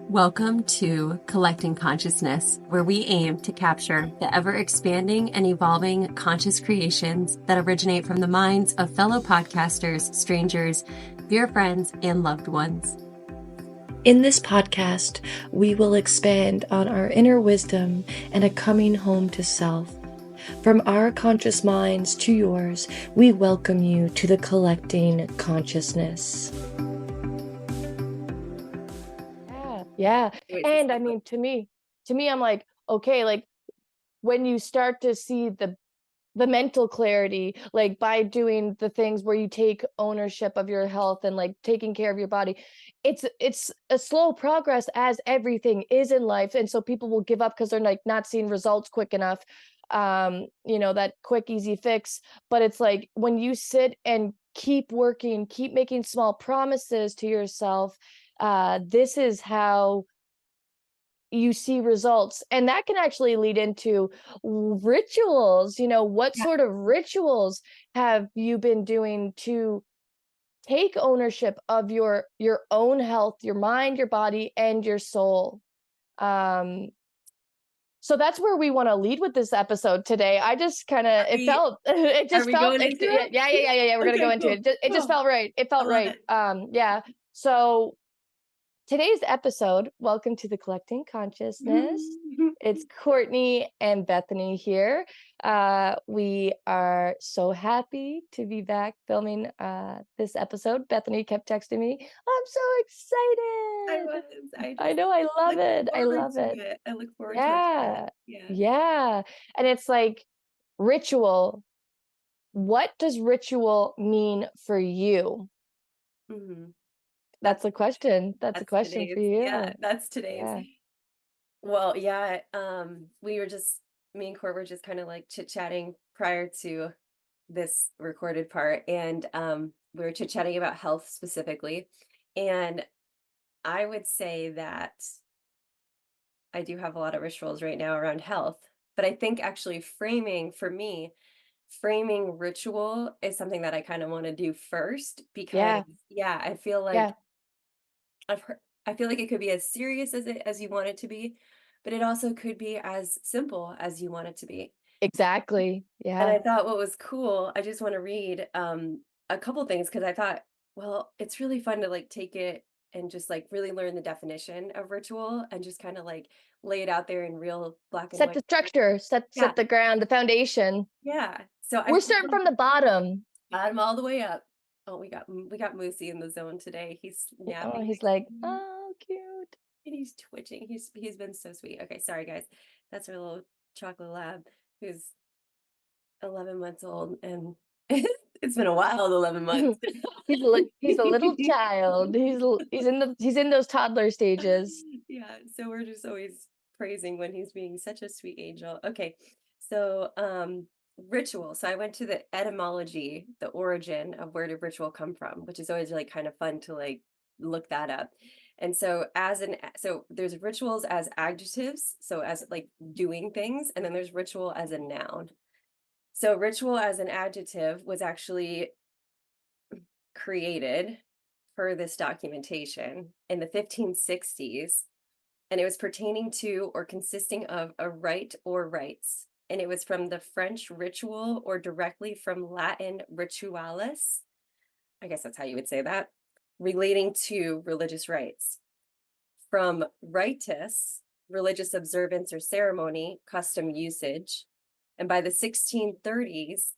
Welcome to Collecting Consciousness, where we aim to capture the ever-expanding and evolving conscious creations that originate from the minds of fellow podcasters, strangers, dear friends, and loved ones. In this podcast, we will expand on our inner wisdom and a coming home to self. From our conscious minds to yours, we welcome you to the Collecting Consciousness. Yeah. And I mean, to me, I'm like, okay, like when you start to see the mental clarity, like by doing the things where you take ownership of your health and like taking care of your body, it's a slow progress, as everything is in life. And so people will give up because they're like not seeing results quick enough. That quick, easy fix. But it's like when you sit and keep working, keep making small promises to yourself, this is how you see results. And that can actually lead into rituals. What sort of rituals have you been doing to take ownership of your own health, your mind, your body, and your soul? So that's where we want to lead with this episode today. I just kind of, it just felt, yeah. We're going to go into it. It just felt right. It felt right. Yeah. So today's episode, welcome to the Collecting Consciousness. It's Courtney and Bethany here. We are so happy to be back filming this episode. Bethany kept texting me, I'm so excited. I know, I love it. I love it. I look forward to it. Yeah. And it's like ritual. What does ritual mean for you? Mm-hmm. That's a question. That's a question today's, for you. Yeah, that's today's. Yeah. Well, yeah. Me and Court were just kind of like chit-chatting prior to this recorded part, and we were chit-chatting about health specifically. And I would say that I do have a lot of rituals right now around health, but I think actually framing ritual is something that I kind of want to do first, because I feel like I feel like it could be as serious as you want it to be, but it also could be as simple as you want it to be. Exactly. And Yeah. I thought what was cool, I just want to read a couple things, because I thought, well, it's really fun to like take it and just like really learn the definition of ritual and just kind of like lay it out there in real black and Set white. the structure, set the ground, the foundation. Yeah. So we're starting from the bottom. Bottom all the way up. Oh, we got Moosey in the zone today. He's napping. Oh, he's like, oh, cute. And he's twitching. He's been so sweet. Okay, sorry guys. That's our little chocolate lab who's 11 months old, and it's been a while, 11 months. he's a little child. He's in those toddler stages. Yeah, so we're just always praising when he's being such a sweet angel. Okay. So, ritual. So I went to the etymology, the origin of where did ritual come from, which is always like kind of fun to like look that up. And so so there's rituals as adjectives, so as like doing things, and then there's ritual as a noun. So ritual as an adjective was actually created per this documentation in the 1560s, and it was pertaining to or consisting of a rite or rites. And it was from the French ritual, or directly from Latin ritualis. I guess that's how you would say that, relating to religious rites. From ritus, religious observance or ceremony, custom, usage. And by the 1630s,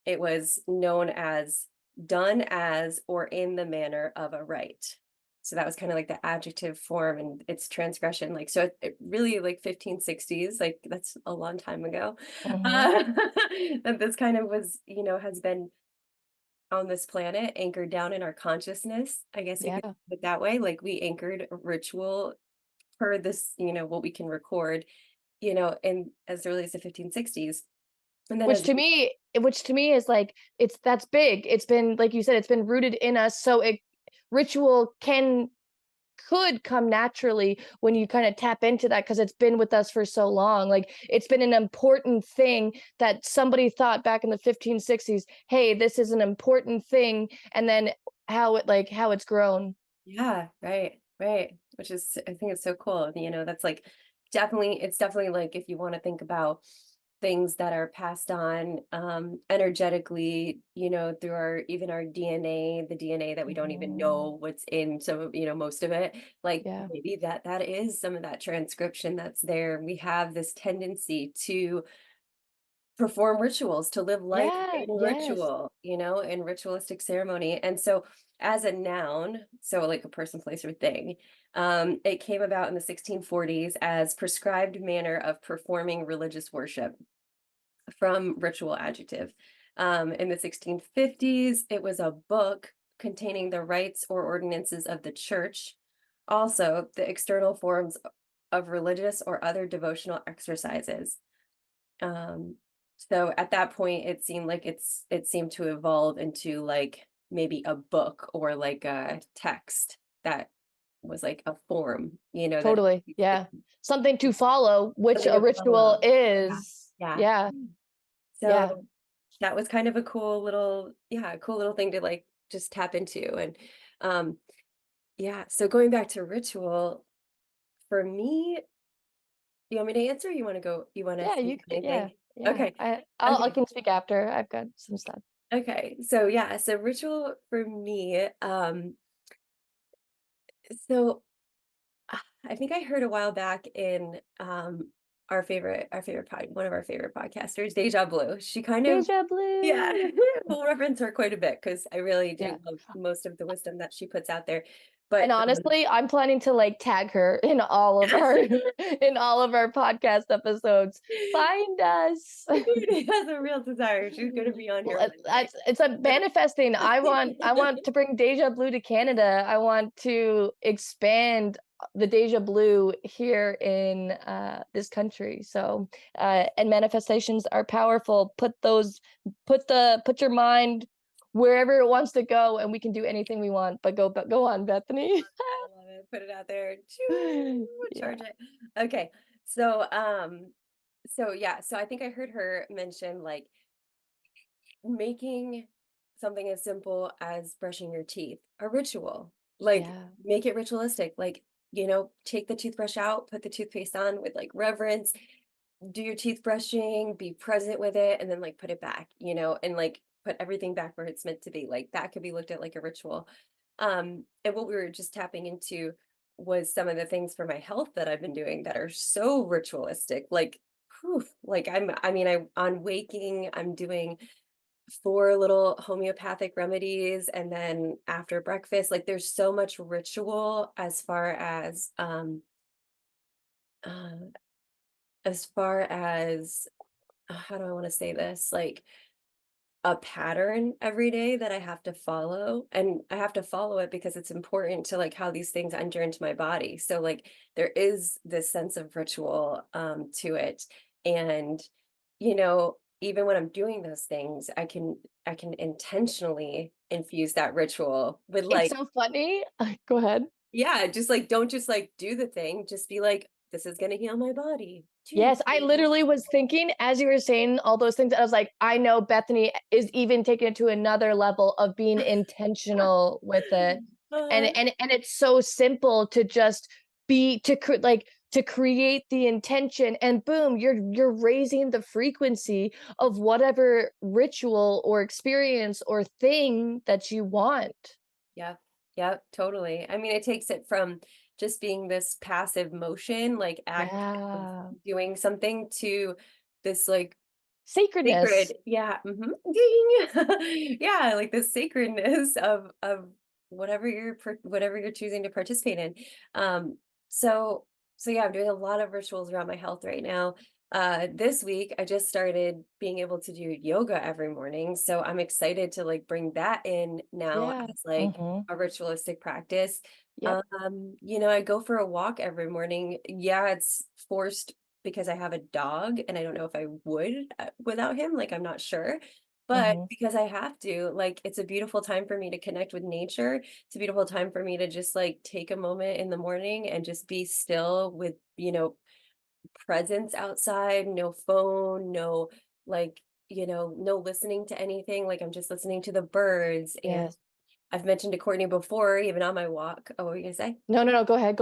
it was known as done as or in the manner of a rite. So that was kind of like the adjective form and its transgression. Like, so it really like 1560s, like that's a long time ago. That this kind of was, has been on this planet, anchored down in our consciousness. I guess you could put it that way. Like we anchored ritual per this, what we can record, in as early as the 1560s. And then which to me is like, that's big. It's been, like you said, it's been rooted in us. So ritual could come naturally when you kind of tap into that, because it's been with us for so long. Like it's been an important thing that somebody thought back in the 1560s, hey, this is an important thing. And then how it's grown. Yeah, right. which is, I think it's so cool. That's like definitely, it's definitely like if you want to think about things that are passed on energetically, through even our DNA, the DNA that we don't even Mhm. know what's in some of, most of it, like Yeah. maybe that is some of that transcription that's there. We have this tendency to perform rituals, to live life Yeah. in Yes. ritual, in ritualistic ceremony. And so as a noun, so like a person, place, or thing, it came about in the 1640s as prescribed manner of performing religious worship from ritual adjective. In the 1650s, it was a book containing the rites or ordinances of the church, also the external forms of religious or other devotional exercises. Um, so at that point, it seemed like it seemed to evolve into like maybe a book or like a text that was like a form, that Totally. Yeah. Something to follow, which something a to ritual follow. Yeah. is. Yeah. Yeah. Yeah. So that was kind of a cool little, cool little thing to like just tap into. And um, yeah, so going back to ritual, for me, you want me to answer? You want to Yeah. think You of could. Yeah. anything? Yeah. Okay. I Okay. can speak after. I've got some stuff. Okay. So yeah, so ritual for me, so I think I heard a while back in one of our favorite podcasters, Deja Blue. She kind of, Deja yeah, blue. we'll reference her quite a bit because I really Yeah. do love most of the wisdom that she puts out there. But And honestly, I'm planning to like tag her in all of our in all of our podcast episodes. Find us. She has a real desire. She's going to be on here one day. It's a manifesting. I want to bring Deja Blue to Canada. I want to expand the Deja Blue here in this country. So and manifestations are powerful. Put your mind wherever it wants to go, and we can do anything we want. But go on, Bethany. I love it. Put it out there. Choo, Yeah. charge it. Okay. So yeah, so I think I heard her mention like making something as simple as brushing your teeth a ritual. Like Yeah. make it ritualistic. Like, take the toothbrush out, put the toothpaste on with like reverence, do your teeth brushing, be present with it, and then like put it back, and like put everything back where it's meant to be. Like that could be looked at like a ritual. And what we were just tapping into was some of the things for my health that I've been doing that are so ritualistic. Like, whew, like on waking, I'm doing 4 little homeopathic remedies, and then after breakfast, like there's so much ritual uh, as far as how do I want to say this? Like a pattern every day that I have to follow, and I have to follow it because it's important to like how these things enter into my body. So like there is this sense of ritual to it. And even when I'm doing those things, I can intentionally infuse that ritual with It's like, so funny. Go ahead. yeah, just like don't just like do the thing, just be like, this is gonna heal my body. Yes, I literally was thinking as you were saying all those things, I was like, I know Bethany is even taking it to another level of being intentional with it. And Uh, and it's so simple to just be like to create the intention and boom, you're raising the frequency of whatever ritual or experience or thing that you want. Yeah. Yeah, totally. I mean, it takes it from just being this passive motion, like act of Yeah. doing something to this like Sacredness. sacred, yeah, ding. Yeah, like the sacredness of whatever you're choosing to participate in. Um, so so yeah, I'm doing a lot of rituals around my health right now. This week I just started being able to do yoga every morning. So I'm excited to like bring that in now Yeah. as like Mm-hmm. a ritualistic practice. Yep. I go for a walk every morning. Yeah, it's forced because I have a dog and I don't know if I would without him, like I'm not sure. But Mm-hmm. because I have to, like it's a beautiful time for me to connect with nature. It's a beautiful time for me to just like take a moment in the morning and just be still with, presence outside, no phone, no like, no listening to anything. Like I'm just listening to the birds and Yes. I've mentioned to Courtney before, even on my walk. Oh, what were you gonna say? No. Go ahead.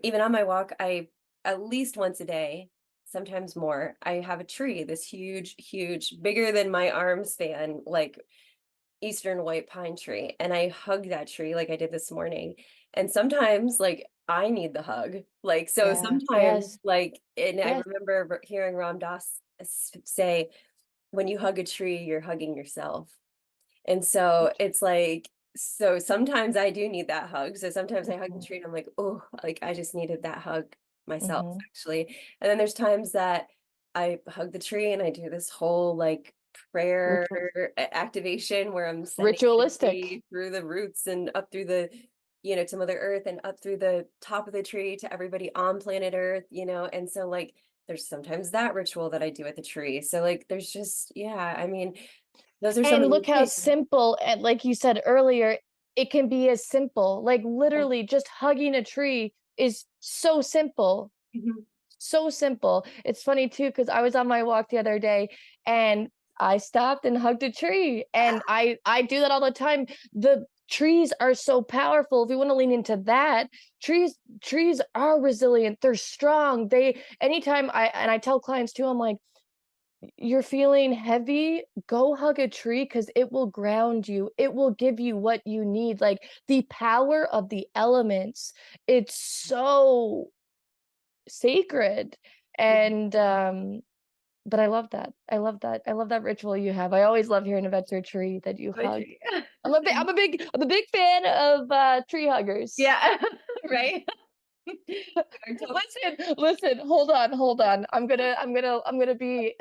Even on my walk, I at least once a day, sometimes more, I have a tree, this huge, bigger than my arm span, like eastern white pine tree, and I hug that tree like I did this morning. And sometimes like I need the hug. Like so Yeah. sometimes Yes. like and I Yes. remember hearing Ram Dass say, when you hug a tree, you're hugging yourself. And so it's like, so sometimes I do need that hug. So sometimes I hug the Mhm. tree and I'm like, oh, like I just needed that hug myself, Mhm. actually. And then there's times that I hug the tree and I do this whole like prayer Ritual. activation where I'm sending Ritualistic. energy through the roots and up through the, to Mother Earth and up through the top of the tree to everybody on planet Earth, and so like there's sometimes that ritual that I do at the tree. So like there's just, yeah, I mean, those are some And of the look how things. simple, and like you said earlier, it can be as simple. Like literally just hugging a tree is so simple. Mhm. So simple. It's funny too, because I was on my walk the other day and I stopped and hugged a tree. And I do that all the time. The trees are so powerful. If we want to lean into that, trees are resilient. They're strong. Anytime I tell clients too, I'm like, you're feeling heavy, go hug a tree because it will ground you. It will give you what you need. Like the power of the elements, it's so sacred. And but I love that. I love that. I love that ritual you have. I always love hearing about your tree that you My hug. tree. I'm a big fan of tree huggers. Yeah, right. Our top- Listen, hold on. I'm gonna be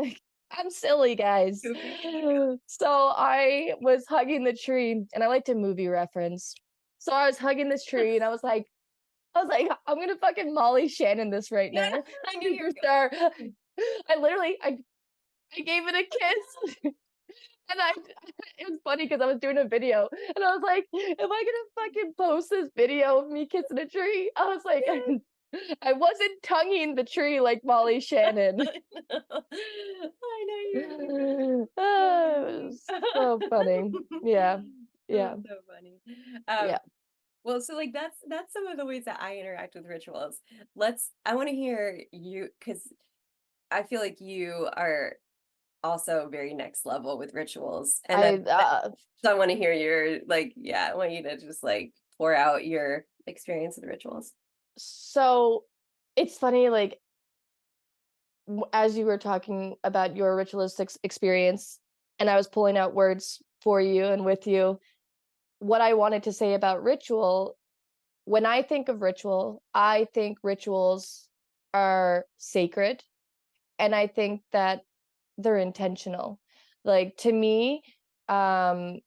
I'm silly, guys. Goofy. So I was hugging the tree and I like to movie reference. So I was hugging this tree and I was like, I'm gonna fucking Molly Shannon this right Yeah, now. I knew you were Superstar. I gave it a kiss. And it was funny because I was doing a video and I was like, am I gonna fucking post this video of me kissing a tree? I was like, going. I wasn't tonguing the tree like Molly Shannon. I know you were gonna do It was so funny. Yeah. Yeah. That's so funny. Yeah. Well, so like that's some of the ways that I interact with rituals. I want to hear you because I feel like you are also very next level with rituals. And I then so I want to hear your like, yeah, I want you to just like pour out your experience with rituals. so it's funny, like as you were talking about your ritualistic experience, and I was pulling out words for you and with you, what I wanted to say about ritual, when I think of ritual, I think rituals are sacred, and I think that they're intentional. Like to me, um,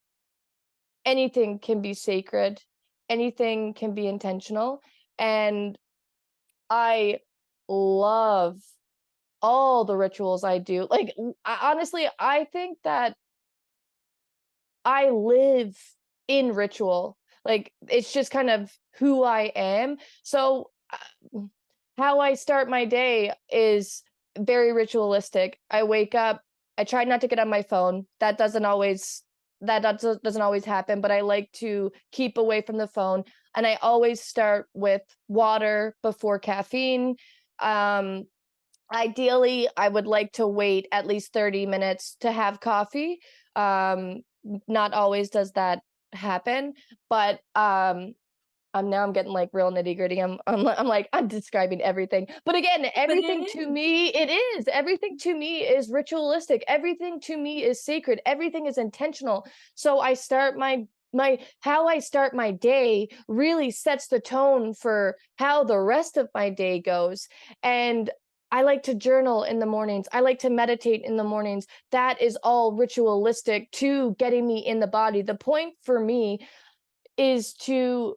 anything can be sacred, anything can be intentional, and I love all the rituals I do. Like honestly, I think that I live in ritual. Like it's just kind of who I am. So how I start my day is very ritualistic. I wake up, I try not to get on my phone. That doesn't always happen, but I like to keep away from the phone, and I always start with water before caffeine. Um Ideally, I would like to wait at least 30 minutes to have coffee. Um, Not always does that happen, but I'm getting like real nitty gritty. I'm describing everything, but again, But it everything to is. me everything to me is ritualistic. Everything to me is sacred. Everything is intentional. So I start my how I start my day really sets the tone for how the rest of my day goes. And I like to journal in the mornings. I like to meditate in the mornings. That is all ritualistic to getting me in the body. The point for me is to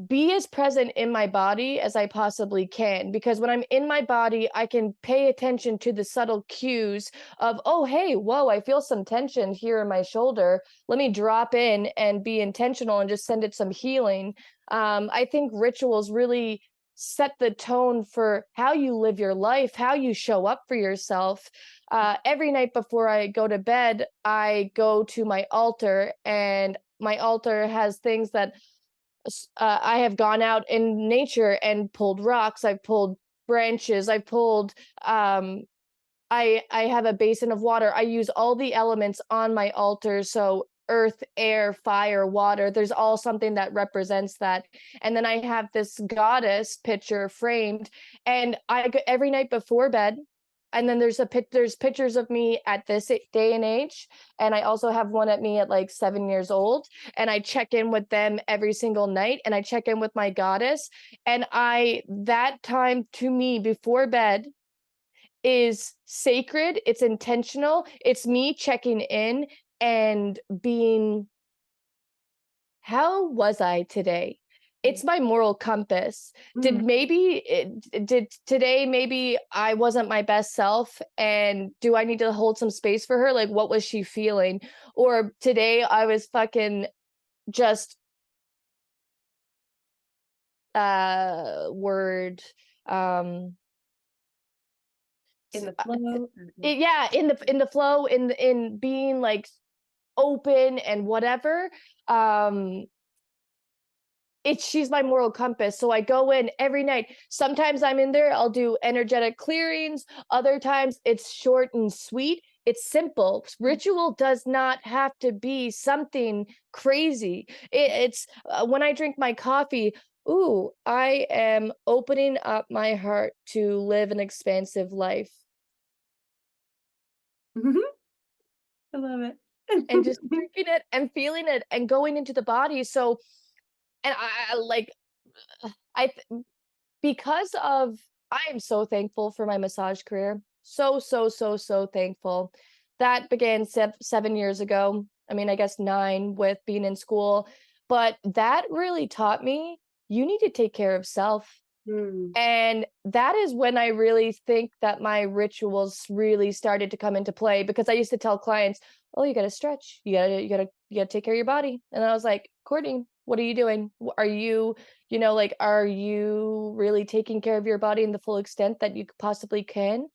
be as present in my body as I possibly can, because when I'm in my body, I can pay attention to the subtle cues of, oh, hey, whoa, I feel some tension here in my shoulder. Let me drop in and be intentional and just send it some healing. I think rituals really set the tone for how you live your life, how you show up for yourself. Every night before I go to bed, I go to my altar and my altar has things that I have gone out in nature and pulled rocks. I've pulled branches. I've pulled I have a basin of water. I use all the elements on my altar. So earth, air, fire, water, there's all something that represents that. And then I have this goddess picture framed, and I go every night before bed. And then there's pictures of me at this day and age, and I also have one at me at like 7 years old. And I check in with them every single night, and I check in with my goddess. And that time to me before bed is sacred, it's intentional, it's me checking in and being, how was I today? It's my moral compass. Did today, maybe I wasn't my best self, and do I need to hold some space for her? Like, what was she feeling? Or today I was fucking just word In the flow. yeah, in the flow, in being like open and whatever. She's my moral compass. So I go in every night. Sometimes I'm in there, I'll do energetic clearings. Other times it's short and sweet. It's simple. Ritual does not have to be something crazy. It's when I drink my coffee, ooh, I am opening up my heart to live an expansive life. I love it. And just drinking it and feeling it and going into the body. So, and I like, I, because of, I am so thankful for my massage career. So, so, so, so thankful. That began 7 years ago. I mean, I guess 9 with being in school, but that really taught me you need to take care of self. And that is when I really think that my rituals really started to come into play, because I used to tell clients, "Oh, you got to stretch. You got to take care of your body." And I was like, "Courtney, what are you doing? Are you, like, are you really taking care of your body in the full extent that you possibly can?"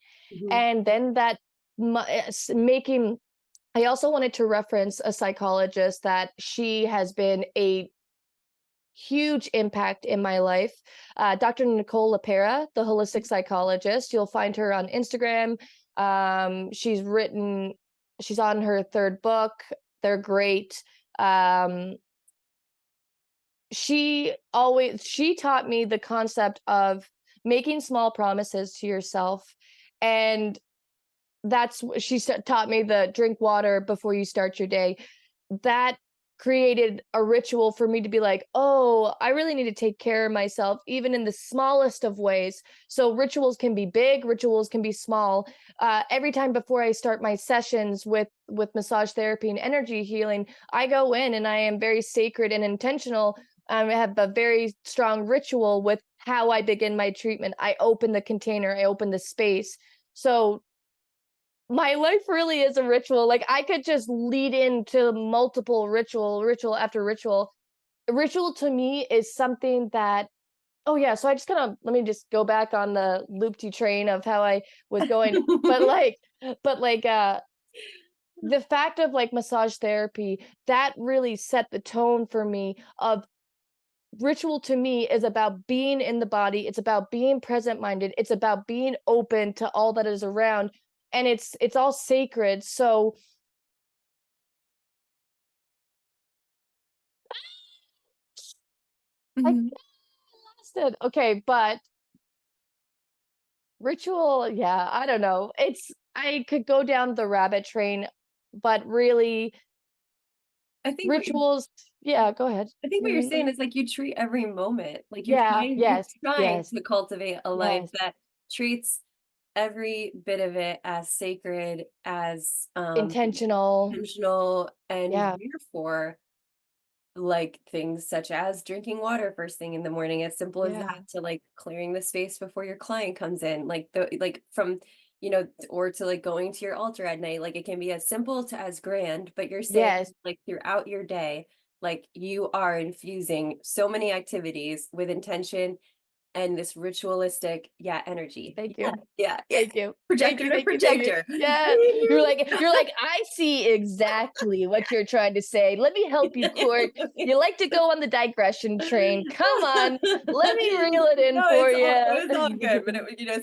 And then that making, I also wanted to reference a psychologist that she has been a huge impact in my life. Dr. Nicole LaPera, the holistic psychologist. You'll find her on Instagram. She's on her 3rd book. They're great. She taught me the concept of making small promises to yourself. And she taught me the drink water before you start your day. That created a ritual for me to be like, oh, I really need to take care of myself, even in the smallest of ways. So rituals can be big, rituals can be small. Every time before I start my sessions with massage therapy and energy healing, I go in and I am very sacred and intentional. I have a very strong ritual with how I begin my treatment. I open the container, I open the space. So my life really is a ritual. Like, I could just lead into multiple ritual after ritual. Ritual to me is something that, oh yeah, so I just let me just go back on the loopty train of how I was going. but the fact of like massage therapy, that really set the tone for me of ritual. To me is about being in the body, it's about being present minded, it's about being open to all that is around, and it's all sacred. So I lost it. Okay, but ritual, yeah, I don't know. I could go down the rabbit train, but really I think rituals, yeah, go ahead. I think what you're saying is like you treat every moment, like Yeah, you're yes, trying yes, to cultivate a life yes. that treats every bit of it as sacred, as Intentional. intentional, and Yeah, therefore, like things such as drinking water first thing in the morning, as simple as yeah, that, to like clearing the space before your client comes in, like from or to like going to your altar at night. Like it can be as simple to as grand, but you're saying yes, like throughout your day, like you are infusing so many activities with intention and this ritualistic, energy. Thank Yeah, you. yeah, yeah. Thank you. Thank Projector you. to Thank you. Thank you. projector. Yeah. You're like, I see exactly what you're trying to say. Let me help you, Court. You like to go on the digression train. Come on. Let me reel it in No, for it was all you. good, but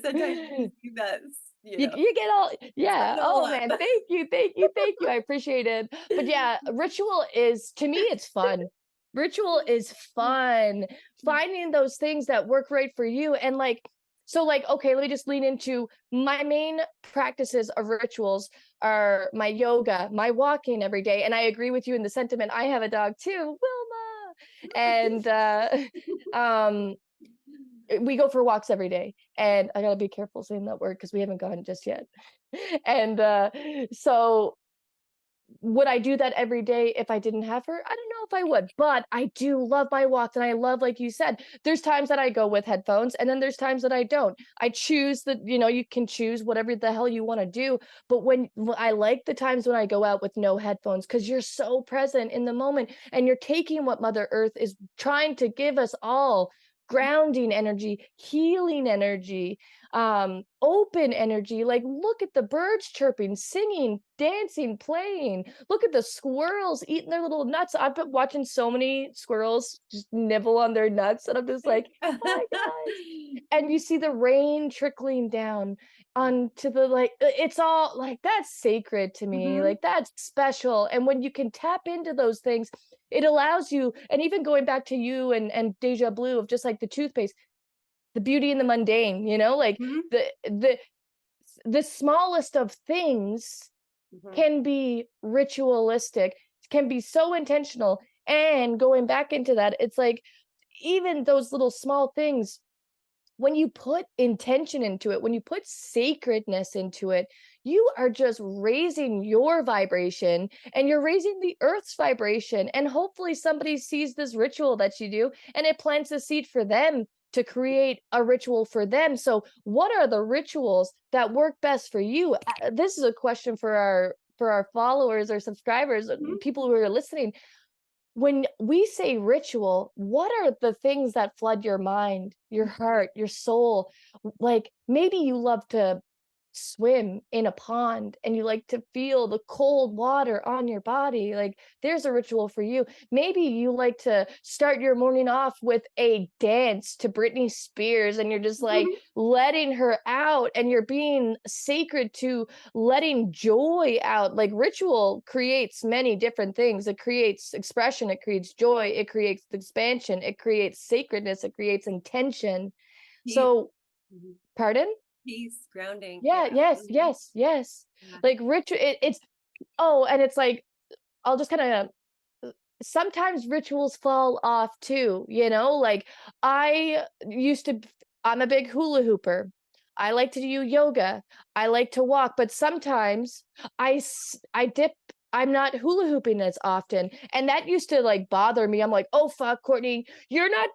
sometimes you see that, You get all, yeah. it all Oh up. man, thank you, thank you, thank you. I appreciate it. But yeah, ritual is, to me, it's fun. Ritual is fun. Finding those things that work right for you. And like, so like, okay, let me just lean into my main practices of rituals are my yoga, my walking every day. And I agree with you in the sentiment. I have a dog too, Wilma. And um we go for walks every day, and I gotta be careful saying that word because we haven't gone just yet. And so would I do that every day if I didn't have her? I don't know if I would, but I do love my walks. And I love, like you said, there's times that I go with headphones, and then there's times that I don't. I choose that, you can choose whatever the hell you want to do. But I like the times when I go out with no headphones, because you're so present in the moment and you're taking what Mother Earth is trying to give us all: grounding energy, healing energy, open energy. Like, look at the birds chirping, singing, dancing, playing. Look at the squirrels eating their little nuts. I've been watching so many squirrels just nibble on their nuts, and I'm just like, hi guys. And you see the rain trickling down onto the, like, it's all like, that's sacred to me. Like, that's special. And when you can tap into those things, it allows you. And even going back to you and Deja Blue, of just like the toothpaste, the beauty in the mundane, like the smallest of things can be ritualistic, can be so intentional. And going back into that, it's like, even those little small things, when you put intention into it, when you put sacredness into it, you are just raising your vibration, and you're raising the earth's vibration. And hopefully somebody sees this ritual that you do, and it plants a seed for them to create a ritual for them. So what are the rituals that work best for you? This is a question for our followers or subscribers, people who are listening. When we say ritual, what are the things that flood your mind, your heart, your soul? Like, maybe you love to swim in a pond and you like to feel the cold water on your body. Like, there's a ritual for you. Maybe you like to start your morning off with a dance to Britney Spears, and you're just like letting her out, and you're being sacred to letting joy out. Like, ritual creates many different things. It creates expression, it creates joy, it creates expansion, it creates sacredness, it creates intention. Peace. So, pardon? Peace, grounding. Yeah, yes, yes, yes. Yeah. Like, ritual, it's, oh, and it's like, I'll just kind of, sometimes rituals fall off too, like, I'm a big hula hooper. I like to do yoga. I like to walk, but sometimes I dip. I'm not hula hooping as often, and that used to like bother me. I'm like, oh fuck, Courtney, you're not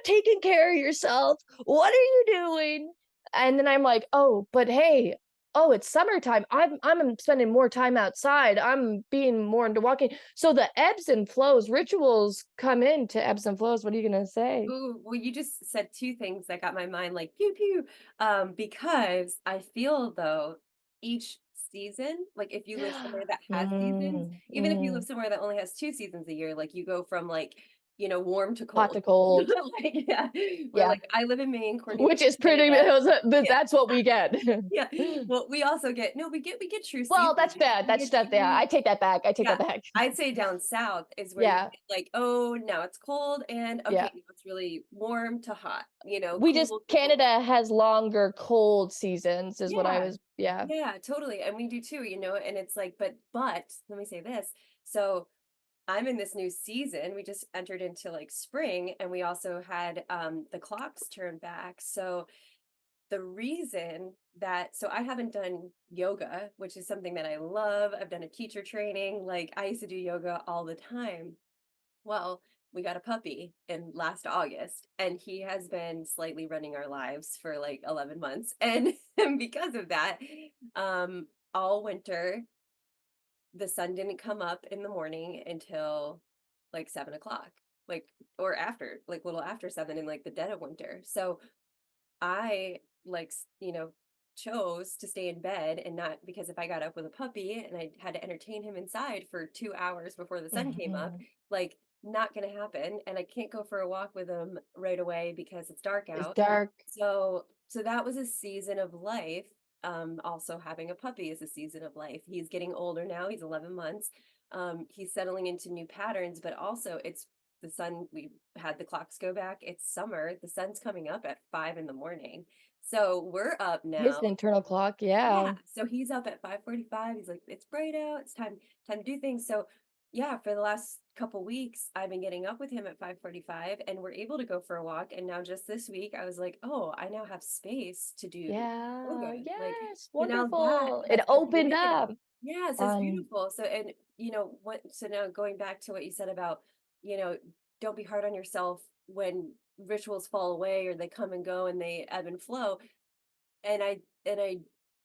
taking care of yourself. What are you doing? And then I'm like, oh, but hey, oh, it's summertime. I'm spending more time outside. I'm being more into walking. So the ebbs and flows, rituals come into ebbs and flows. What are you gonna say? Ooh, well, you just said two things that got my mind like pew pew. Because I feel though each season, like if you live somewhere that has seasons, even if you live somewhere that only has 2 seasons a year, like you go from like, warm to Hot cold. to cold. Like, yeah. Where Yeah. like I live in Maine, Courtney Which lives is in pretty, Canada. Yeah. that's what we get. Yeah. Well, we also get no, we get true Well, seasons. that's bad. We That's get stuff. Yeah, true. I take that back. I take Yeah, that back. I'd say down south is where you Yeah. get like, oh, now it's cold and Yeah. okay, now it's really warm to hot, We cool to cold. Canada has longer cold seasons, is what I Yeah. was, yeah. Yeah, totally. And we do too, and it's like, but let me say this. So I'm in this new season. We just entered into like spring, and we also had the clocks turn back. So the reason that so I haven't done yoga, which is something that I love. I've done a teacher training. Like I used to do yoga all the time. Well, we got a puppy in last August, and he has been slightly running our lives for like 11 months. And, and because of that, all winter, the sun didn't come up in the morning until like 7 o'clock, like, or after, like little after 7 in like the dead of winter. So I like, chose to stay in bed and not because if I got up with a puppy and I had to entertain him inside for 2 hours before the sun came up, Mhm. like not going to happen. And I can't go for a walk with him right away because it's dark It's out. dark. So that was a season of life. Also having a puppy is a season of life. He's getting older now. He's 11 months. He's settling into new patterns, but also it's the sun. We had the clocks go back. It's summer. The sun's coming up at 5 in the morning. So we're up His now. internal clock, Yeah. yeah. So he's up at 5:45. He's like, it's bright out. It's time to do things. So yeah, for the last couple weeks, I've been getting up with him at 5:45 and we're able to go for a walk. And now just this week, I was like, oh, I now have space to do Yeah, yoga. Like, yes, so now that wonderful. It has been the opened awakening. up. Yeah, so it's Fun. beautiful. So and what so now going back to what you said about, you know, don't be hard on yourself when rituals fall away or they come and go and they ebb and flow. And I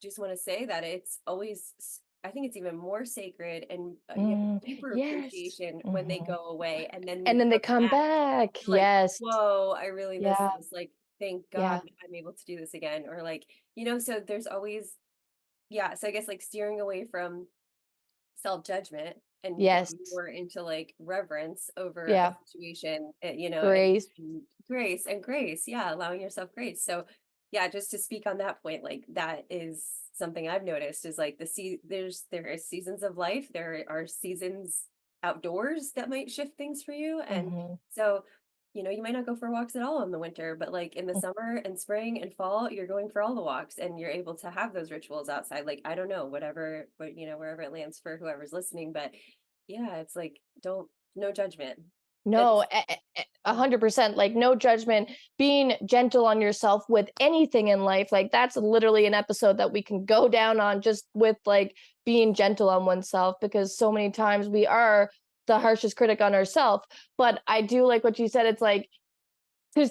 just want to say that it's always I think it's even more sacred and you have Mm, deeper yes. appreciation when they Mhm. go away and then when And you then they come come back, back. you're like, Yes. whoa, I really miss Yeah, this. Like, thank God yeah. I'm able to do this again. Or like, so there's always yeah. So I guess like steering away from self-judgment and Yes. going more into like reverence over a Yeah. situation, Grace. and grace, yeah, allowing yourself grace. So yeah, just to speak on that point, like that is something I've noticed is like there is seasons of life, there are seasons outdoors that might shift things for you. And Mhm. so you might not go for walks at all in the winter, but like in the Mm. summer and spring and fall, you're going for all the walks and you're able to have those rituals outside. Like, I don't know, whatever, but wherever it lands for whoever's listening. But yeah, it's like, no judgment. No, It's, yeah. 100%. Like, no judgment, being gentle on yourself with anything in life. Like, that's literally an episode that we can go down on just with like being gentle on oneself, because so many times we are the harshest critic on ourselves. But I do like what you said. It's like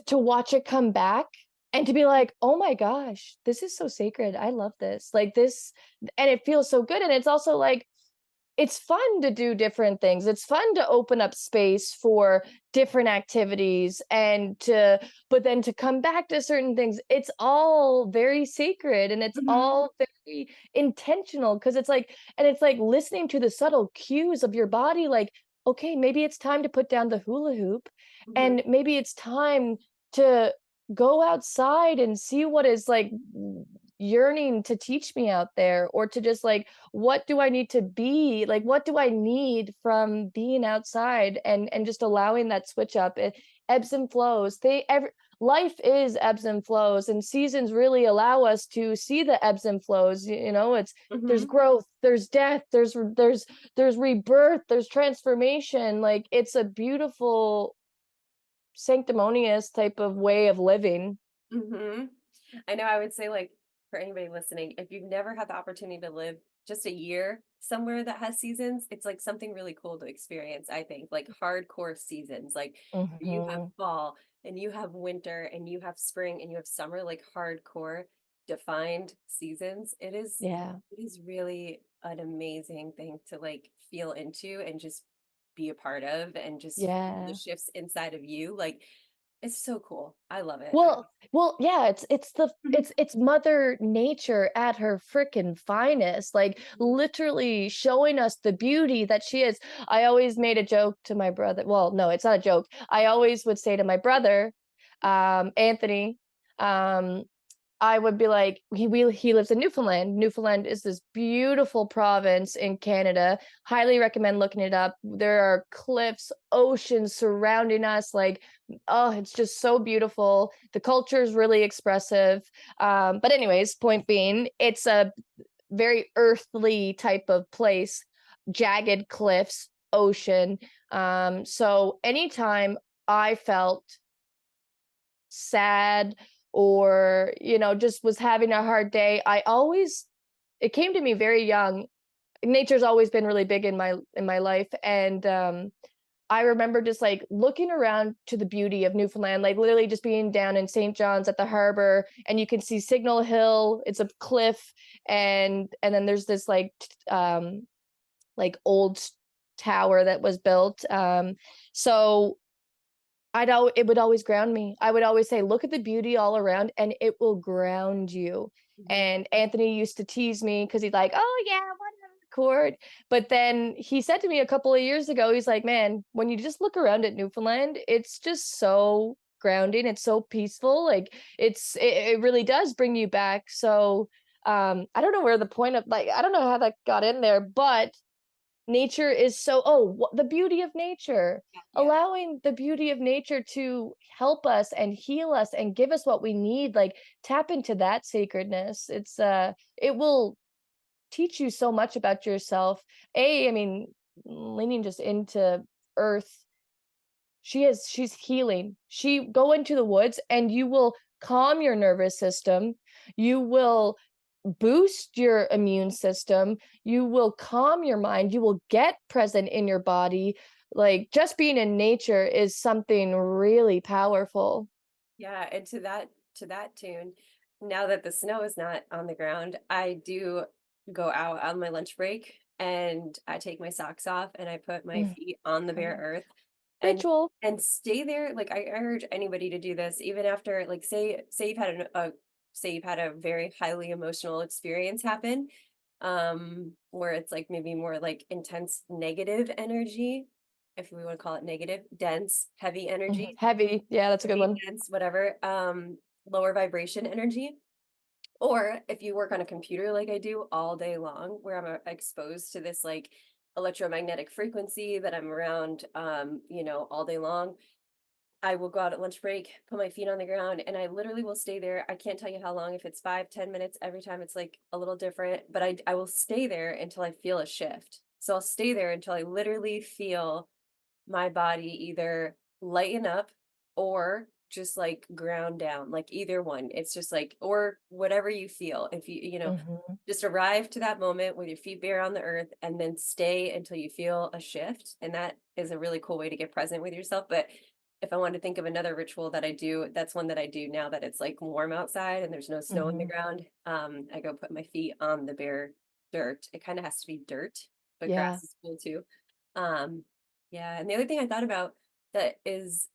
to watch it come back and to be like, oh my gosh, this is so sacred. I love this. Like this, and it feels so good. And it's also like, it's fun to do different things. It's fun to open up space for different activities but then to come back to certain things, it's all very sacred and it's Mhm, all very intentional, because it's like listening to the subtle cues of your body. Like, okay, maybe it's time to put down the hula hoop, mhm, and maybe it's time to go outside and see what is like yearning to teach me out there, or to just like, what do I need to be like, what do I need from being outside, and just allowing that switch up. It ebbs and flows. Life is ebbs and flows, and seasons really allow us to see the ebbs and flows. It's there's mhm, growth, there's death, there's rebirth, there's transformation. Like, it's a beautiful sanctimonious type of way of living. mhm. I know I would say, like, for anybody listening, if you've never had the opportunity to live just a year somewhere that has seasons, it's like something really cool to experience, I think, like hardcore seasons, like you have Hmm. fall and you have winter and you have spring and you have summer, like hardcore defined seasons. Yeah, It is really an amazing thing to like feel into and just be a part of and just feel the yeah. shifts inside of you. Like it's so cool. I love it. Well, yeah, Mhm. it's Mother Nature at her freaking finest, like literally showing us the beauty that she is. I always made a joke to my brother. Well, no, it's not a joke. I always would say to my brother, Anthony, um, I would be like, he lives in Newfoundland. Newfoundland is this beautiful province in Canada. Highly recommend looking it up. There are cliffs, oceans surrounding us. Like, oh, it's just so beautiful. The culture is really expressive. But anyways, point being, it's a very earthly type of place. Jagged cliffs, ocean. So anytime I felt sad, or just was having a hard day, it came to me very young. Nature's always been really big in my life, and I remember just like looking around to the beauty of Newfoundland, like literally just being down in St. John's at the harbor, and you can see Signal Hill. It's a cliff, and then there's this like old tower that was built. So it would always ground me. I would always say, look at the beauty all around and it will ground you. And Anthony used to tease me because he's like, oh yeah, whatever, cord. But then he said to me a couple of years ago, he's like, man, when you just look around at Newfoundland, it's just so grounding. It's so peaceful. Like it really does bring you back. So I don't know where the point of, like, I don't know how that got in there, but nature is so, the beauty of nature, Yeah. allowing the beauty of nature to help us and heal us and give us what we need, like tap into that sacredness. It will teach you so much about yourself. I mean, leaning just into earth, she's healing. She go into the woods and you will calm your nervous system, you will boost your immune system, you will calm your mind, you will get present in your body. Like just being in nature is something really powerful. Yeah, and to that tune, now that the snow is not on the ground, I do go out on my lunch break and I take my socks off and I put my Mm, feet on the bare okay. earth and Ritual. stay there. Like I urge anybody to do this, even after, like, say you've had say you've had a very highly emotional experience happen, where it's like maybe more like intense negative energy, if we want to call it negative, dense, heavy Mhm. energy, Heavy, yeah, that's a good heavy, one. dense, whatever, lower vibration energy. Or if you work on a computer like I do all day long, where I'm exposed to this like electromagnetic frequency that I'm around, all day long, I will go out at lunch break, put my feet on the ground, and I literally will stay there. I can't tell you how long, if it's 5, 10 minutes, every time it's like a little different, but I will stay there until I feel a shift. So I'll stay there until I literally feel my body either lighten up or just like ground down, like either one. It's just like, or whatever you feel. If Mhm. just arrive to that moment with your feet bare on the earth and then stay until you feel a shift. And that is a really cool way to get present with yourself. But if I want to think of another ritual that I do, that's one that I do now that it's like warm outside and there's no snow on the Mhm. ground. I go put my feet on the bare dirt. It kind of has to be dirt, but Yeah. grass is cool too. Um, yeah, and the other thing I thought about that is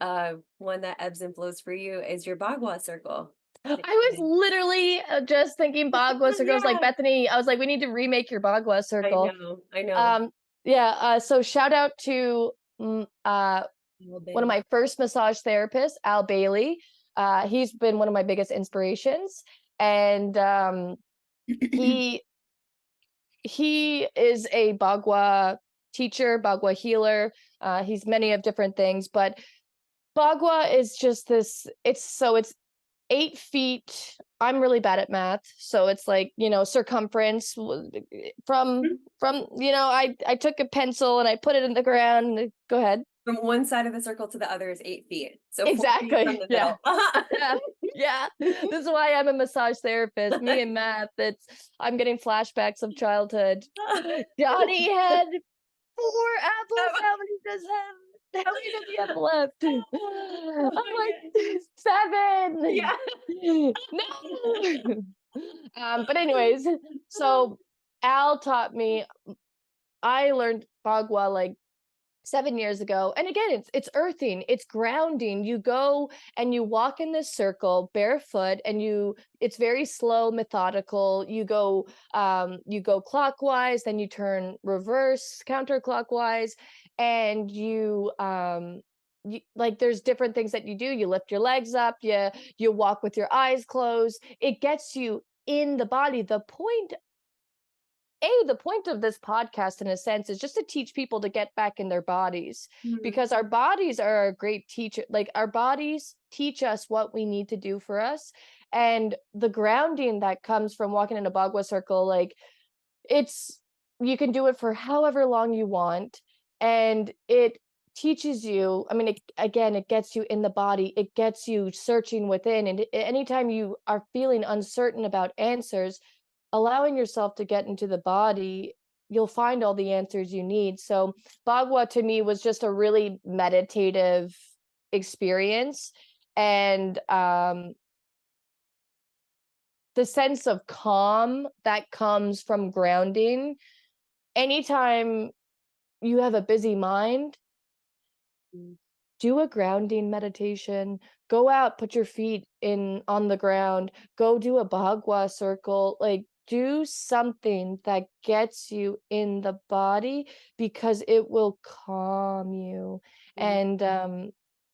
one that ebbs and flows for you is your Bagua circle. I was literally just thinking Bagua circles, like Yeah, Bethany. I was like, we need to remake your Bagua I circle. know, I know. Um, yeah. So shout out to mm, uh Little one of Bailey. my first massage therapists, Al Bailey. He's been one of my biggest inspirations, and he he is a Bagua teacher, Bagua healer. He's many of different things, but Bagua is just this. It's 8 feet. I'm really bad at math, so it's like, circumference from I took a pencil and I put it in the ground. Go ahead. From one side of the circle to the other is 8 feet. So 4 feet from Exactly. the Yeah. middle. Yeah. Yeah. This is why I'm a massage therapist. Me and math. I'm getting flashbacks of childhood. Johnny had 4 apples. How many does he have left? Oh I'm my like 7. God. No. But anyways, so Al taught me. I learned Bagua like 7 years ago. And again, it's earthing, it's grounding. You go and you walk in this circle barefoot, and it's very slow, methodical. You go clockwise, then you turn reverse, counterclockwise, and like there's different things that you do. You lift your legs up, you walk with your eyes closed. It gets you in the body. The point of this podcast, in a sense, is just to teach people to get back in their bodies, Mhm. because our bodies are a great teacher. Like our bodies teach us what we need to do for us. And the grounding that comes from walking in a Bagua circle, like it's, you can do it for however long you want. And it teaches you, I mean, it gets you in the body, it gets you searching within. And anytime you are feeling uncertain about answers, allowing yourself to get into the body, you'll find all the answers you need. So Bagua to me was just a really meditative experience. And the sense of calm that comes from grounding, anytime you have a busy mind, do a grounding meditation, go out, put your feet in on the ground, go do a Bhagwa circle, like do something that gets you in the body because it will calm you. Mhm. And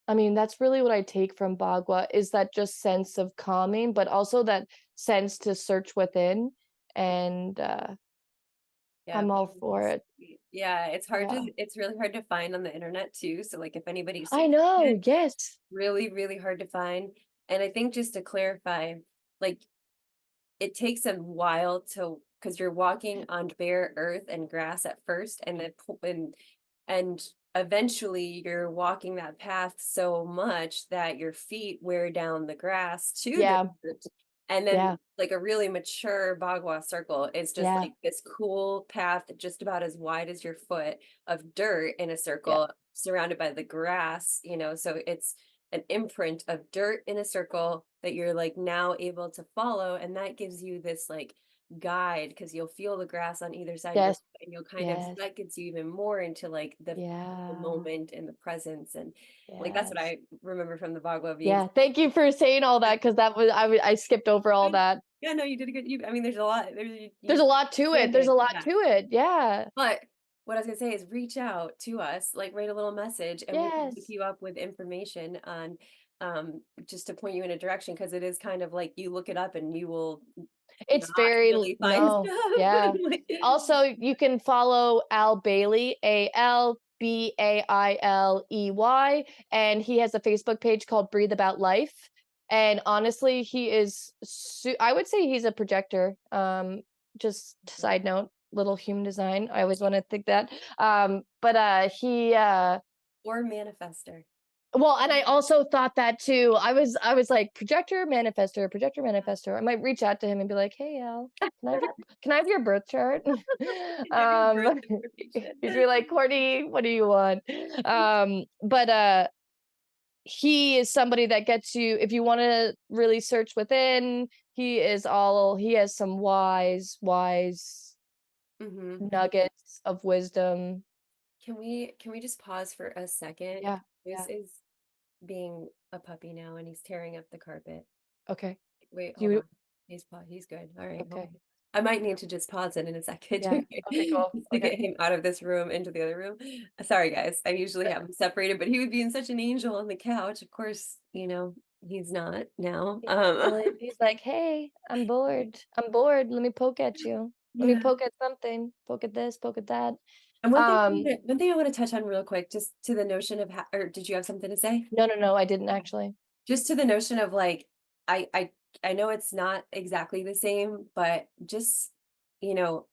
I mean, that's really what I take from Bhagwa is that just sense of calming, but also that sense to search within. And Yeah, I'm all Bhagavad for Gita's it. sweet. Yeah, Yeah. it's really hard to find on the internet too. So like if anybody's I searching know. it, Yes. really, really hard to find. And I think just to clarify, like it takes a while to because you're walking on bare earth and grass at first, and then and eventually you're walking that path so much that your feet wear down the grass to the Yeah. dirt. And then Yeah. like a really mature Bagua circle is just Yeah. like this cool path just about as wide as your foot of dirt in a Yeah. circle surrounded by the grass, so it's an imprint of dirt in a circle that you're like now able to follow, and that gives you this like guide because you'll feel the grass on either side of your Yes. foot, and you'll kind of Yes. that gets you even more into like the Yeah. moment and the presence, and like that's what Yes. I remember from the Bhagavad being. Yeah. Thank you for saying all that because that was I skipped over all that. Yeah, no, you did a good. I mean, there's a lot. There's a lot to it. explained There's it, a lot yeah. to it. Yeah. But what I was gonna say is reach out to us, like write a little message, and we'll hook Yes. you up with information on just to point you in a direction because it is kind of like you look it up and you will It's not very really find no. stuff. Yeah. Like, Also, you can follow Al Bailey, ALBAILEY, and he has a Facebook page called Breathe About Life. And honestly, he is I would say he's a projector. Just side note, little human design. I always want to think that. But he or manifester. well, and I also thought that too. I was like projector, manifestor. I might reach out to him and be like, "Hey, Al, can I have your birth chart?" Give your birth He'd information. be like, "Courtney, what do you want?" But he is somebody that gets you if you want to really search within. He has some wise Hmm. nuggets of wisdom. Can we just pause for a second? Yeah, This yeah. is being a puppy now, and he's tearing up the carpet. Okay. Wait, Do hold you on. He's good. All right, hold okay? on. I might need to just pause it in a second Yeah. Okay, cool. just to Okay. get him out of this room into the other room. Sorry, guys. I usually have him separated, but he would be in such an angel on the couch. Of course, he's not now. He's like, "Hey, I'm bored. I'm bored. Let me poke at you. Let me Yeah. poke at something. Poke at this, poke at that." And Um, one thing I want to touch on real quick, just to the notion of or did you have something to say? no, I didn't actually. Just to the notion of like, I I I know it's not exactly the same, but just, you know,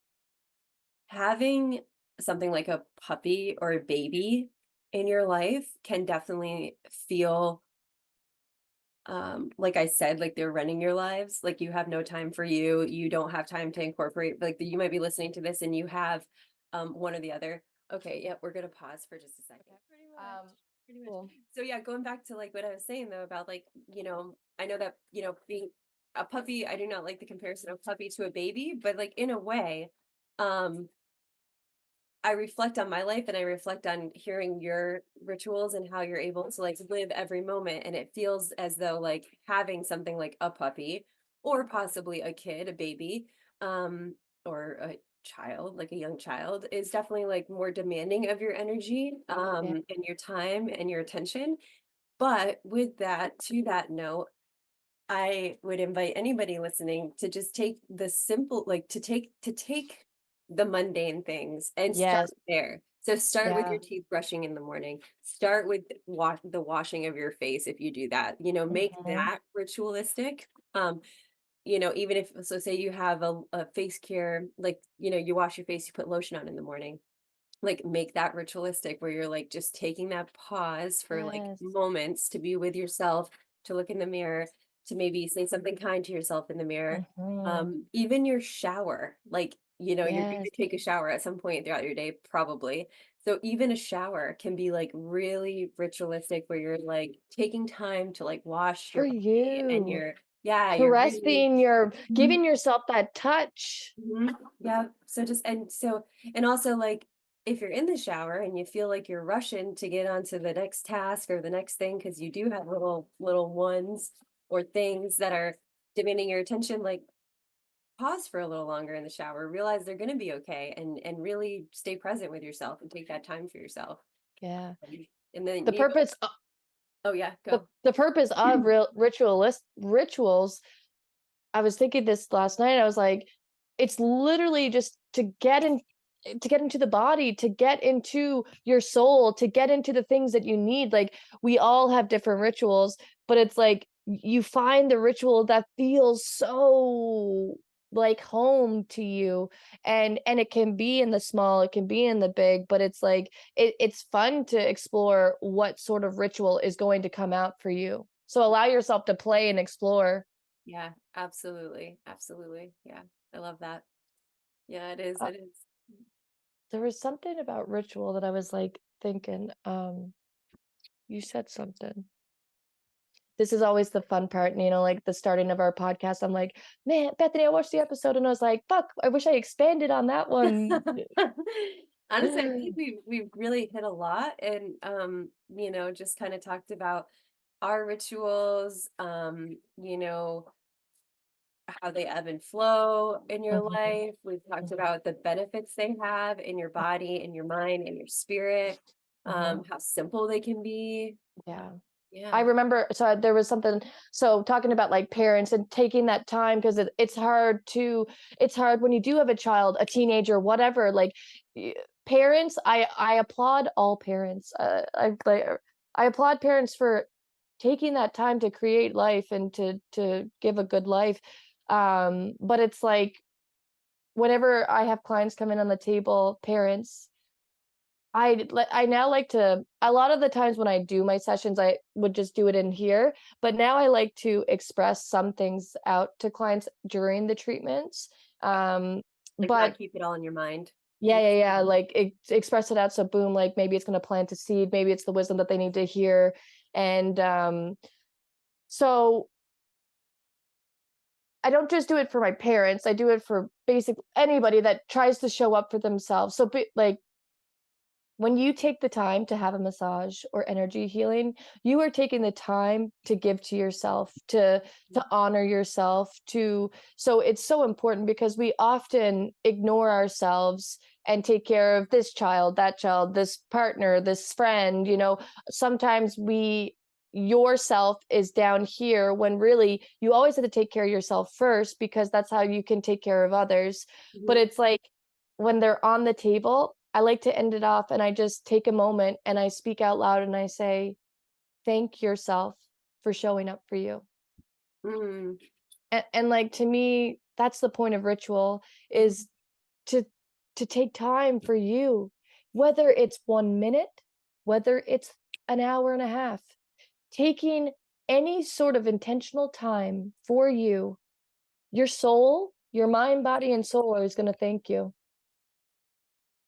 having something like a puppy or a baby in your life can definitely feel like I said, like they're running your lives, like you have no time for you, you don't have time to incorporate, like you might be listening to this and you have one or the other. Okay, yeah, we're gonna pause for just a second. Pretty much. Um, Pretty much. cool. So yeah, going back to like what I was saying though about like, I know that, being a puppy, I do not like the comparison of puppy to a baby, but like in a way, um, I reflect on my life and I reflect on hearing your rituals and how you're able to like live every moment. And it feels as though like having something like a puppy or possibly a kid, a baby, um, or a child, like a young child, is definitely like more demanding of your energy, Yeah. and your time and your attention. But with that, to that note, I would invite anybody listening to just take the simple, like to take the mundane things and start Yes. there. So start with Yeah. your teeth brushing in the morning. Start with the washing of your face if you do that. Make Mhm. that ritualistic. Even if so say you have a face care, like, you wash your face, you put lotion on in the morning, like make that ritualistic where you're like just taking that pause for like Yes. moments to be with yourself, to look in the mirror, to maybe say something kind to yourself in the mirror. Mhm. Even your shower, like, you're going Yes. to take a shower at some point throughout your day, probably. So even a shower can be like really ritualistic where you're like taking time to like wash your For body and you. yeah, you're really. Caressing your giving yourself that touch. Mhm. Yeah. So just and also like if you're in the shower and you feel like you're rushing to get onto the next task or the next thing, because you do have little ones or things that are demanding your attention, like pause for a little longer in the shower, realize they're going to be okay, and really stay present with yourself and take that time for yourself. Yeah. And then The purpose oh yeah, the, go. the purpose of rituals, I was thinking this last night. I was like, it's literally just to get into the body, to get into your soul, to get into the things that you need. Like, we all have different rituals, but it's like you find the ritual that feels so like home to you, and it can be in the small, it can be in the big, but it's like it's fun to explore what sort of ritual is going to come out for you. So allow yourself to play and explore. Yeah, absolutely. Absolutely. Yeah. I love that. Yeah, it is. Uh, It is. there was something about ritual that I was like thinking. You said something. This is always the fun part, like the starting of our podcast. I'm like, man, Bethany, I watched the episode and I was like, fuck, I wish I expanded on that one. Honestly, I think we've really hit a lot, and just kind of talked about our rituals, how they ebb and flow in your Mhm, life. We've talked mhm, about the benefits they have in your body, in your mind, in your spirit, mhm. how simple they can be. Yeah. I Yeah. remember, so there was something, so talking about like parents and taking that time, because it's hard when you do have a child, a teenager, whatever, like y- parents, I applaud all parents. I applaud parents for taking that time to create life and to give a good life. But it's like, whenever I have clients come in on the table, parents, I now like to, a lot of the times when I do my sessions, I would just do it in here, but now I like to express some things out to clients during the treatments. Like not But keep it all in your mind. yeah, like express it out. So boom, like maybe it's going to plant a seed, maybe it's the wisdom that they need to hear. And so I don't just do it for my parents. I do it for basic anybody that tries to show up for themselves. So like, when you take the time to have a massage or energy healing, you are taking the time to give to yourself, to honor yourself, to, so it's so important, because we often ignore ourselves and take care of this child, that child, this partner, this friend, sometimes yourself is down here, when really you always have to take care of yourself first, because that's how you can take care of others. But Mhm. it's like, when they're on the table, I like to end it off and I just take a moment and I speak out loud and I say, thank yourself for showing up for you. Mm. And like, to me, that's the point of ritual, Mhm. is to take time for you, whether it's 1 minute, whether it's an hour and a half, taking any sort of intentional time for you, your soul, your mind, body, and soul is going to thank you.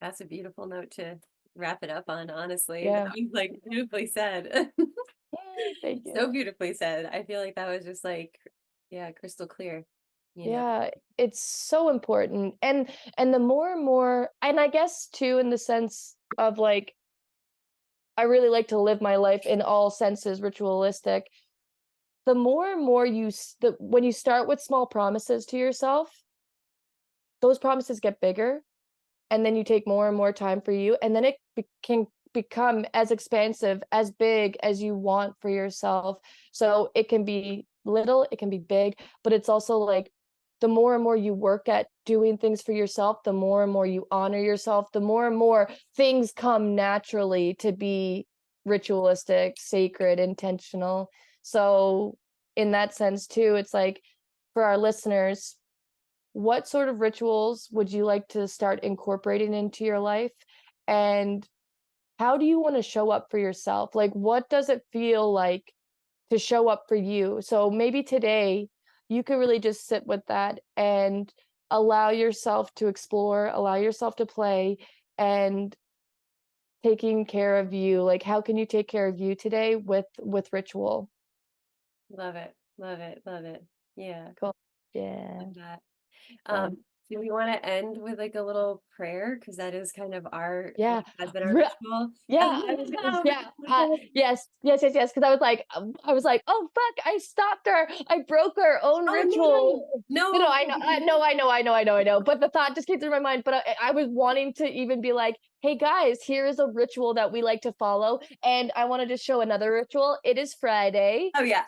That's a beautiful note to wrap it up on, honestly. That Yeah. was like beautifully said. Yay, thank you. So beautifully said. I feel like that was just like, yeah, crystal clear, you know. Yeah, it's so important. And the more and more, and I guess too, in the sense of like, I really like to live my life in all senses ritualistic. The more and more when you start with small promises to yourself, those promises get bigger, and then you take more and more time for you, and then can become as expansive, as big as you want for yourself. So it can be little, it can be big, but it's also like, the more and more you work at doing things for yourself, the more and more you honor yourself, the more and more things come naturally to be ritualistic, sacred, intentional. So in that sense too, it's like, for our listeners, what sort of rituals would you like to start incorporating into your life? And how do you want to show up for yourself? Like, what does it feel like to show up for you? So maybe today you could really just sit with that and allow yourself to explore, allow yourself to play, and taking care of you. Like, how can you take care of you today with ritual? Love it. Love it. Love it. Yeah. Cool. Yeah. Love that. Fun. Do we want to end with like a little prayer? Because that is kind of our, Yeah. has been our Re- ritual. Yeah, I was yeah, yes, yes, yes, yes. Because I was like, oh fuck, I stopped her, I broke our own Oh ritual. no, No, no, no. I know. But the thought just came through my mind. But I was wanting to even be like, hey guys, here is a ritual that we like to follow, and I wanted to show another ritual. It is Friday, Oh yeah.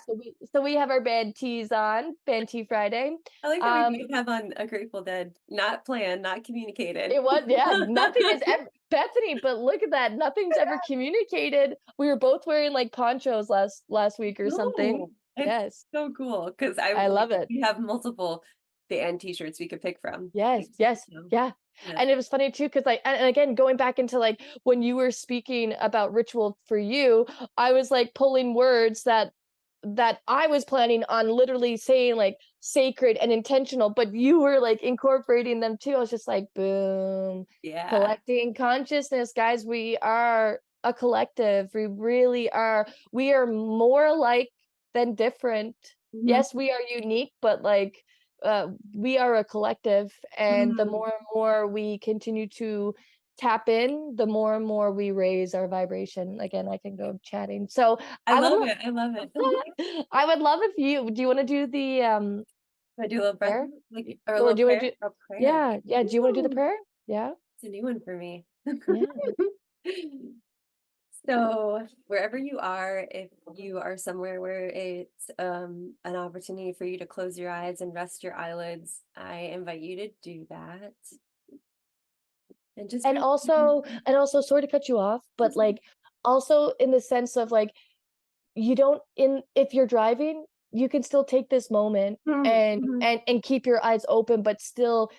so we have our band tees on, band tee Friday. I like that we Um, both have on a Grateful Dead, not planned, not communicated. It was, yeah, nothing is ever Bethany, but look at that. Nothing's ever communicated. We were both wearing like ponchos last week or something. No, it's Yes. so cool because I I like love it. we have multiple band t-shirts we could pick from. Yes, yes, So, yeah. yeah. And it was funny too, because like, and again, going back into like when you were speaking about ritual for you, I was like pulling words that I was planning on literally saying like sacred and intentional, but you were like incorporating them too. I was just like, boom, Yeah. collecting consciousness, guys. We are a collective. We really are. We are more alike than different. Mhm. Yes, we are unique, but like we are a collective, and the Mm. more and more we continue to tap in, the more and more we raise our vibration. Again, I can go chatting. So I I would love love it. I love it. I would love if you do you want to do the I do a little breath, prayer? like or a Or little do you want prayer. to do A prayer. yeah, yeah. Do you want to do the Ooh, prayer? Yeah. it's a new one for me. Yeah. So wherever you are, if you are somewhere where it's an opportunity for you to close your eyes and rest your eyelids, I invite you to do that. And just And kind also and also sorry to cut you off, but of like also in the sense of like you don't in if you're driving, you can still take this moment and Mhm. and keep your eyes open, but still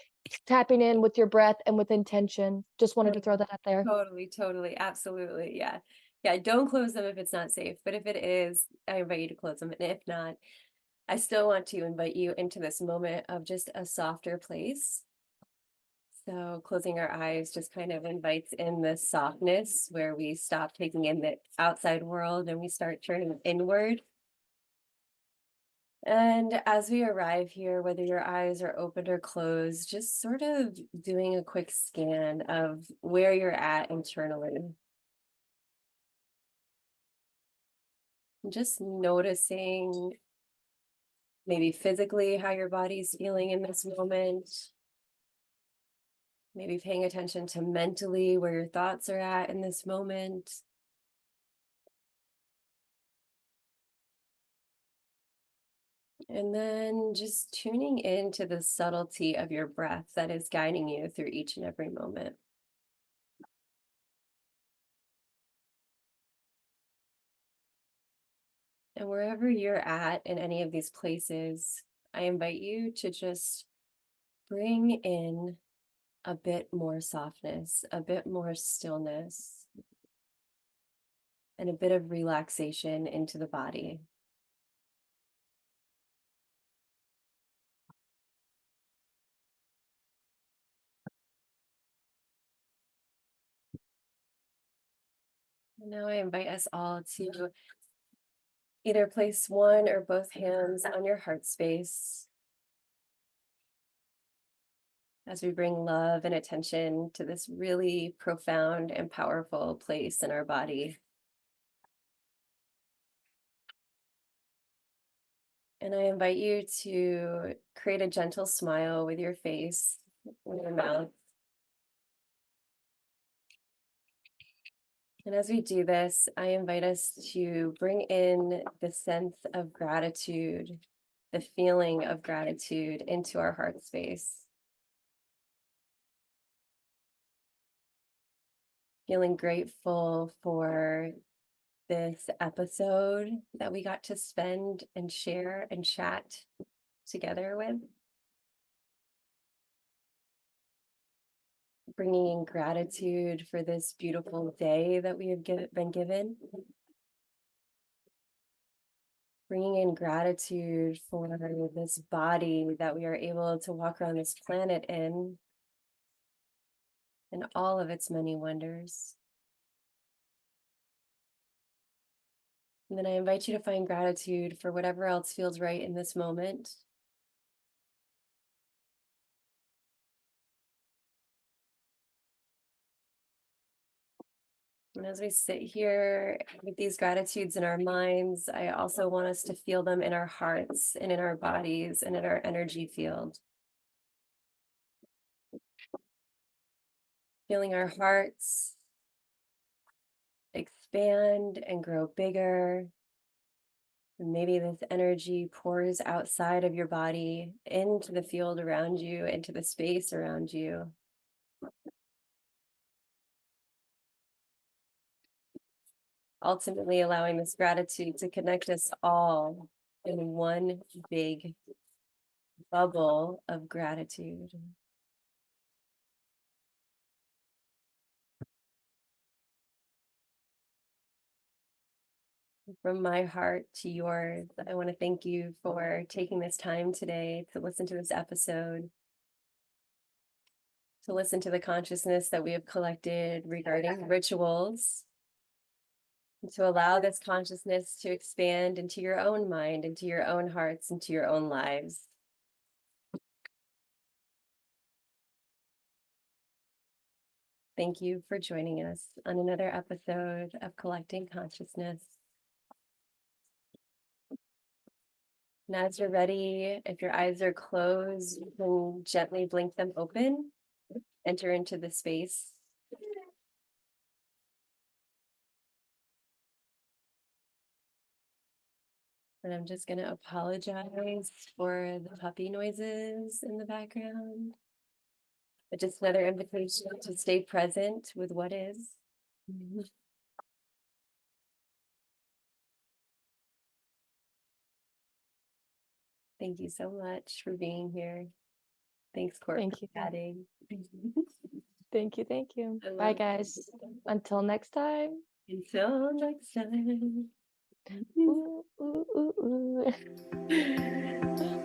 tapping in with your breath and with intention. Just wanted to throw that out there. Totally, totally, absolutely. Yeah. Yeah, don't close them if it's not safe. But if it is, I invite you to close them. And if not, I still want to invite you into this moment of just a softer place. So closing our eyes just kind of invites in this softness where we stop taking in the outside world and we start turning inward. And as we arrive here, whether your eyes are open or closed, just sort of doing a quick scan of where you're at internally. Just noticing maybe physically how your body's feeling in this moment. Maybe paying attention to mentally where your thoughts are at in this moment. And then just tuning into the subtlety of your breath that is guiding you through each and every moment. And wherever you're at in any of these places, I invite you to just bring in a bit more softness, a bit more stillness, and a bit of relaxation into the body. Now I invite us all to either place one or both hands on your heart space as we bring love and attention to this really profound and powerful place in our body. And I invite you to create a gentle smile with your face, with your mouth. And as we do this, I invite us to bring in the sense of gratitude, the feeling of gratitude into our heart space. Feeling grateful for this episode that we got to spend and share and chat together with. Bringing in gratitude for this beautiful day that we have been given. Bringing in gratitude for this body that we are able to walk around this planet in and all of its many wonders. And then I invite you to find gratitude for whatever else feels right in this moment. And as we sit here with these gratitudes in our minds, I also want us to feel them in our hearts and in our bodies and in our energy field. Feeling our hearts expand and grow bigger. And maybe this energy pours outside of your body into the field around you, into the space around you. Ultimately allowing this gratitude to connect us all in one big bubble of gratitude. From my heart to yours, I want to thank you for taking this time today to listen to this episode, to listen to the consciousness that we have collected regarding rituals, and to allow this consciousness to expand into your own mind, into your own hearts, into your own lives. Thank you for joining us on another episode of Collecting Consciousness. And as you're ready, if your eyes are closed, you can gently blink them open, enter into the space. And I'm just going to apologize for the puppy noises in the background. But just another invitation to stay present with what is. Thank you so much for being here. Thanks, Court, Thank for you. chatting. Thank you. Thank you. I Bye, love guys. you. Until next time. Until next time. Ooh, ooh, ooh, ooh.